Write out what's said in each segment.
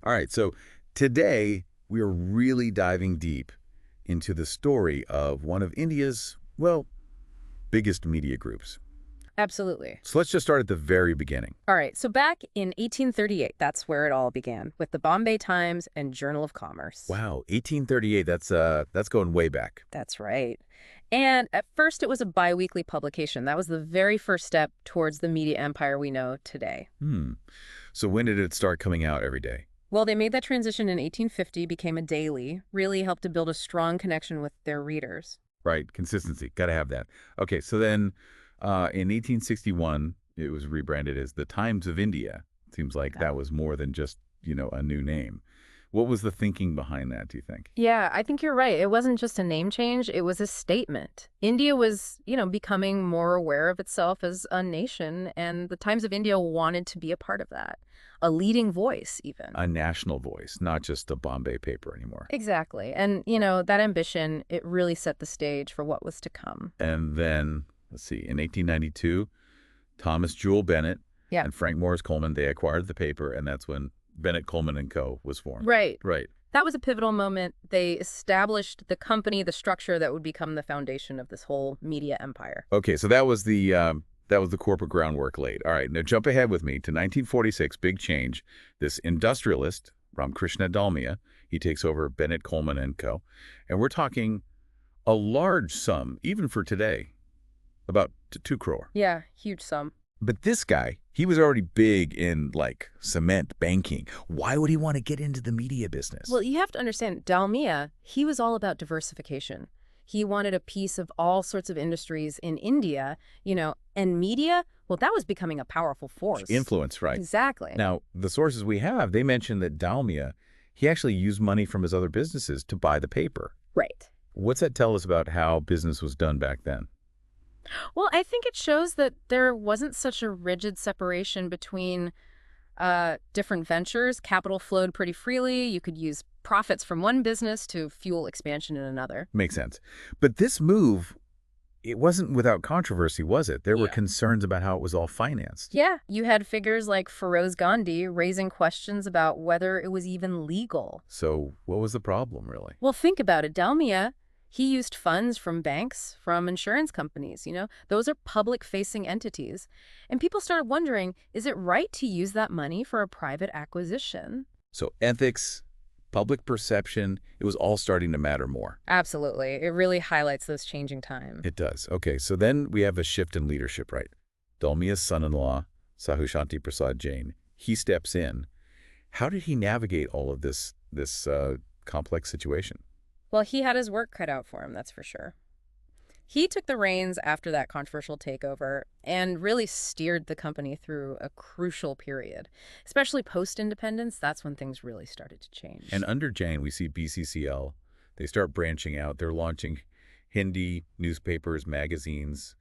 All right, so today we are really diving deep into the story of one of India's, well, biggest media groups. Absolutely. So let's just start at the very beginning. All right, so back in 1838, that's where it all began, with the Bombay Times and Journal of Commerce. Wow, 1838, that's going way back. That's right. And at first, it was a biweekly publication. That was the very first step towards the media empire we know today. Hmm. So when did it start coming out every day? Well, they made that transition in 1850, became a daily, really helped to build a strong connection with their readers. Right, consistency. Got to have that. Okay, so then in 1861, it was rebranded as the Times of India. Seems like Yeah. that was more than just, a new name. What was the thinking behind that, do you think? Yeah, I think you're right. It wasn't just a name change, it was a statement. India was, becoming more aware of itself as a nation, and the Times of India wanted to be a part of that. A leading voice, even. A national voice, not just a Bombay paper anymore. Exactly. And, that ambition, it really set the stage for what was to come. And then, let's see, in 1892, Thomas Jewell Bennett Yeah. and Frank Morris Coleman, they acquired the paper, and that's when Bennett Coleman and Co. was formed. Right. Right. That was a pivotal moment. They established the company, the structure that would become the foundation of this whole media empire. Okay, so that was the corporate groundwork laid. All right, now jump ahead with me to 1946, big change. This industrialist, Ramkrishna Dalmia, he takes over Bennett Coleman and Co. And we're talking a large sum, even for today, about 2 crore. Yeah, huge sum. But this guy, he was already big in, like, cement banking. Why would he want to get into the media business? Well, you have to understand, Dalmia, he was all about diversification. He wanted a piece of all sorts of industries in India, and media, well, that was becoming a powerful force. Influence, right. Exactly. Now, the sources we have, they mention that Dalmia, he actually used money from his other businesses to buy the paper. Right. What's that tell us about how business was done back then? Well, I think it shows that there wasn't such a rigid separation between different ventures. Capital flowed pretty freely. You could use profits from one business to fuel expansion in another. Makes sense. But this move, it wasn't without controversy, was it? There were Yeah. concerns about how it was all financed. Yeah, you had figures like Feroz Gandhi raising questions about whether it was even legal. So what was the problem, really? Well, think about it. Dalmia, he used funds from banks, from insurance companies, Those are public-facing entities. And people started wondering, is it right to use that money for a private acquisition? So ethics, public perception, it was all starting to matter more. Absolutely. It really highlights those changing times. It does. Okay, so then we have a shift in leadership, right? Dalmia's son-in-law, Sahushanti Prasad Jain, he steps in. How did he navigate all of this complex situation? Well, he had his work cut out for him, that's for sure. He took the reins after that controversial takeover and really steered the company through a crucial period. Especially post-independence, that's when things really started to change. And under Jain, we see BCCL. They start branching out. They're launching Hindi newspapers, magazines.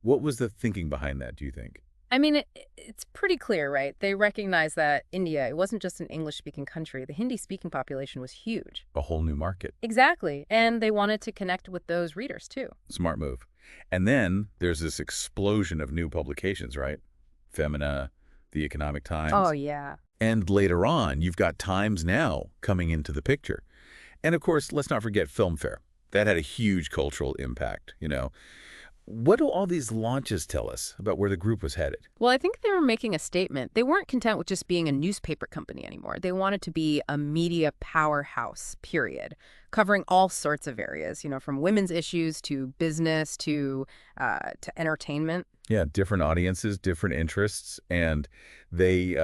What was the thinking behind that, do you think? I mean, it's pretty clear, right? They recognized that India, it wasn't just an English-speaking country. The Hindi-speaking population was huge. A whole new market. Exactly. And they wanted to connect with those readers, too. Smart move. And then there's this explosion of new publications, right? Femina, The Economic Times. Oh, yeah. And later on, you've got Times Now coming into the picture. And of course, let's not forget Filmfare. That had a huge cultural impact. What do all these launches tell us about where the group was headed? Well, I think they were making a statement. They weren't content with just being a newspaper company anymore. They wanted to be a media powerhouse, period, covering all sorts of areas, from women's issues to business to entertainment. Yeah, different audiences, different interests, and they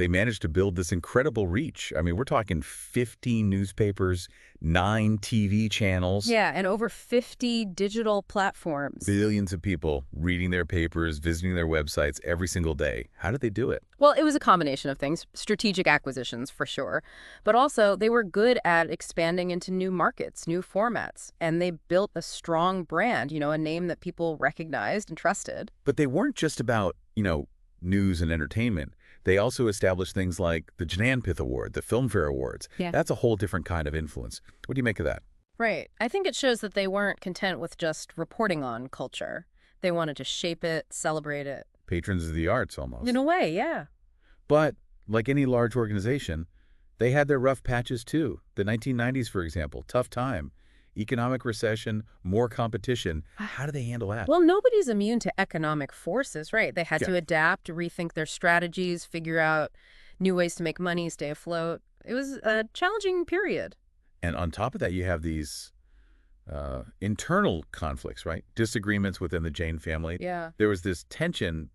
managed to build this incredible reach. I mean, we're talking 15 newspapers, 9 TV channels. Yeah, and over 50 digital platforms. Billions of people reading their papers, visiting their websites every single day. How did they do it? Well, it was a combination of things, strategic acquisitions for sure, but also they were good at expanding into new markets, new formats, and they built a strong brand, a name that people recognized and trusted. But they weren't just about, news and entertainment. They also established things like the Jnanpith Award, the Filmfare Awards. Yeah. That's a whole different kind of influence. What do you make of that? Right. I think it shows that they weren't content with just reporting on culture. They wanted to shape it, celebrate it. Patrons of the arts, almost. In a way, yeah. But like any large organization, They had their rough patches too. The 1990s, for example, tough time. Economic recession, more competition. How do they handle that? Well, nobody's immune to economic forces, right? They had Yeah. to adapt, rethink their strategies, figure out new ways to make money, stay afloat. It was a challenging period. And on top of that, you have these internal conflicts, right? Disagreements within the Jain family. Yeah. There was this tension,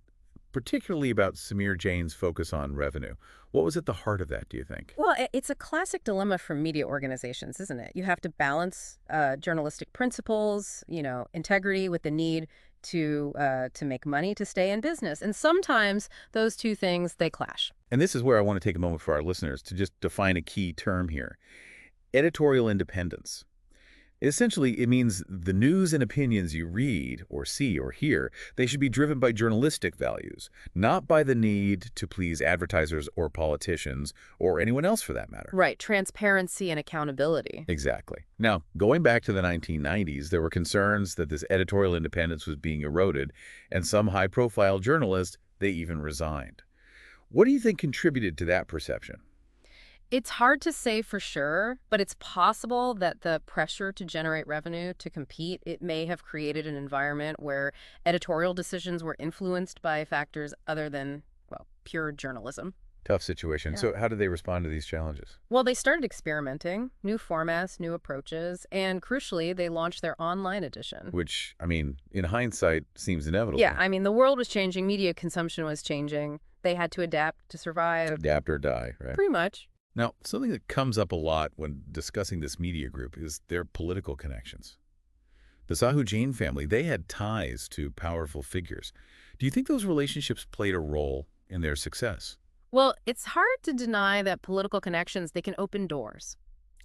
particularly about Samir Jain's focus on revenue. What was at the heart of that, do you think? Well, it's a classic dilemma for media organizations, isn't it? You have to balance journalistic principles, integrity with the need to make money to stay in business. And sometimes those two things, they clash. And this is where I want to take a moment for our listeners to just define a key term here. Editorial independence. Essentially, it means the news and opinions you read or see or hear, they should be driven by journalistic values, not by the need to please advertisers or politicians or anyone else for that matter. Right. Transparency and accountability. Exactly. Now, going back to the 1990s, there were concerns that this editorial independence was being eroded, and some high-profile journalists, they even resigned. What do you think contributed to that perception? It's hard to say for sure, but it's possible that the pressure to generate revenue, to compete, it may have created an environment where editorial decisions were influenced by factors other than, well, pure journalism. Tough situation. Yeah. So how did they respond to these challenges? Well, they started experimenting, new formats, new approaches, and crucially, they launched their online edition. Which, I mean, in hindsight, seems inevitable. Yeah, I mean, the world was changing, media consumption was changing. They had to adapt to survive. Adapt or die, right? Pretty much. Now, something that comes up a lot when discussing this media group is their political connections. The Sahu Jain family, they had ties to powerful figures. Do you think those relationships played a role in their success? Well, it's hard to deny that political connections, they can open doors.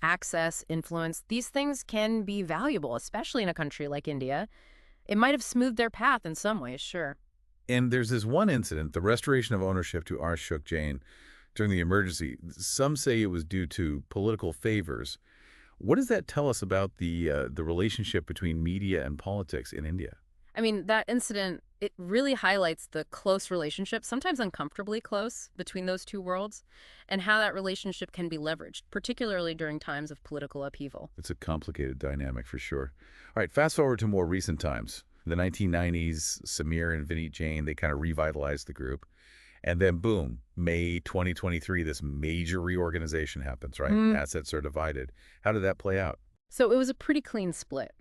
Access, influence, these things can be valuable, especially in a country like India. It might have smoothed their path in some ways, sure. And there's this one incident, the restoration of ownership to Ashok Jain during the emergency. Some say it was due to political favors. What does that tell us about the relationship between media and politics in India? I mean, that incident, it really highlights the close relationship, sometimes uncomfortably close, between those two worlds, and how that relationship can be leveraged, particularly during times of political upheaval. It's a complicated dynamic for sure. All right, fast forward to more recent times. In the 1990s, Samir and Vineet Jain, they kind of revitalized the group. And then, boom, May 2023, this major reorganization happens, right? Assets are divided. How did that play out? So it was a pretty clean split.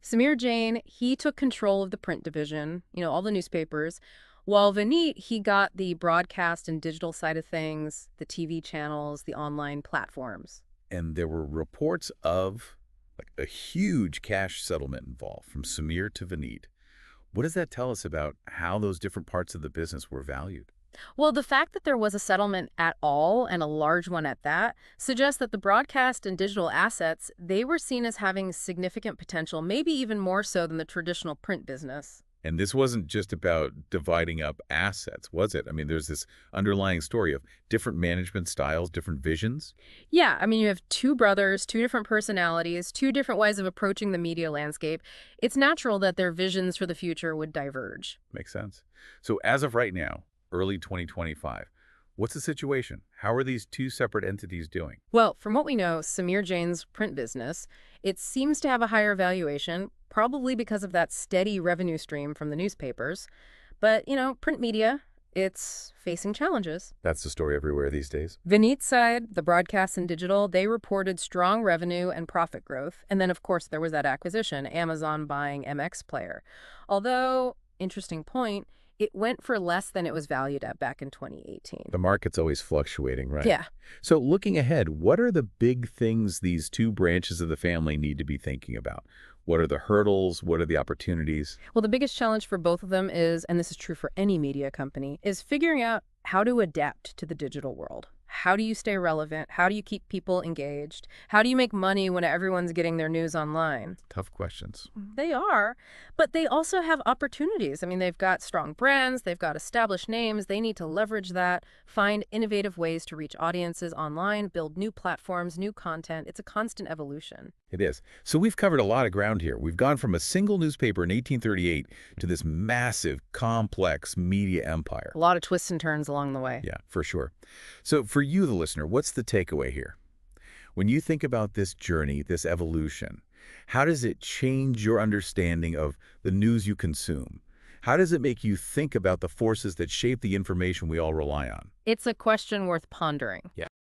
Samir Jain, he took control of the print division, all the newspapers, while Vineet, he got the broadcast and digital side of things, the TV channels, the online platforms. And there were reports of a huge cash settlement involved from Samir to Vineet. What does that tell us about how those different parts of the business were valued? Well, the fact that there was a settlement at all, and a large one at that, suggests that the broadcast and digital assets, they were seen as having significant potential, maybe even more so than the traditional print business. And this wasn't just about dividing up assets, was it? I mean, there's this underlying story of different management styles, different visions. Yeah, I mean, you have two brothers, two different personalities, two different ways of approaching the media landscape. It's natural that their visions for the future would diverge. Makes sense. So as of right now, early 2025, what's the situation? How are these two separate entities doing? Well, from what we know, Samir Jain's print business, it seems to have a higher valuation, probably because of that steady revenue stream from the newspapers. But, print media, it's facing challenges. That's the story everywhere these days. Vineet's side, the broadcast and digital, they reported strong revenue and profit growth. And then, of course, there was that acquisition, Amazon buying MX Player. Although, interesting point, it went for less than it was valued at back in 2018. The market's always fluctuating, right? Yeah. So looking ahead, what are the big things these two branches of the family need to be thinking about? What are the hurdles? What are the opportunities? Well, the biggest challenge for both of them is, and this is true for any media company, is figuring out how to adapt to the digital world. How do you stay relevant? How do you keep people engaged? How do you make money when everyone's getting their news online? Tough questions. They are, but they also have opportunities. I mean, they've got strong brands, they've got established names, they need to leverage that, find innovative ways to reach audiences online, build new platforms, new content. It's a constant evolution. It is. So we've covered a lot of ground here. We've gone from a single newspaper in 1838 to this massive, complex media empire. A lot of twists and turns along the way. Yeah, for sure. So for you, the listener, what's the takeaway here? When you think about this journey, this evolution, how does it change your understanding of the news you consume? How does it make you think about the forces that shape the information we all rely on? It's a question worth pondering. Yeah.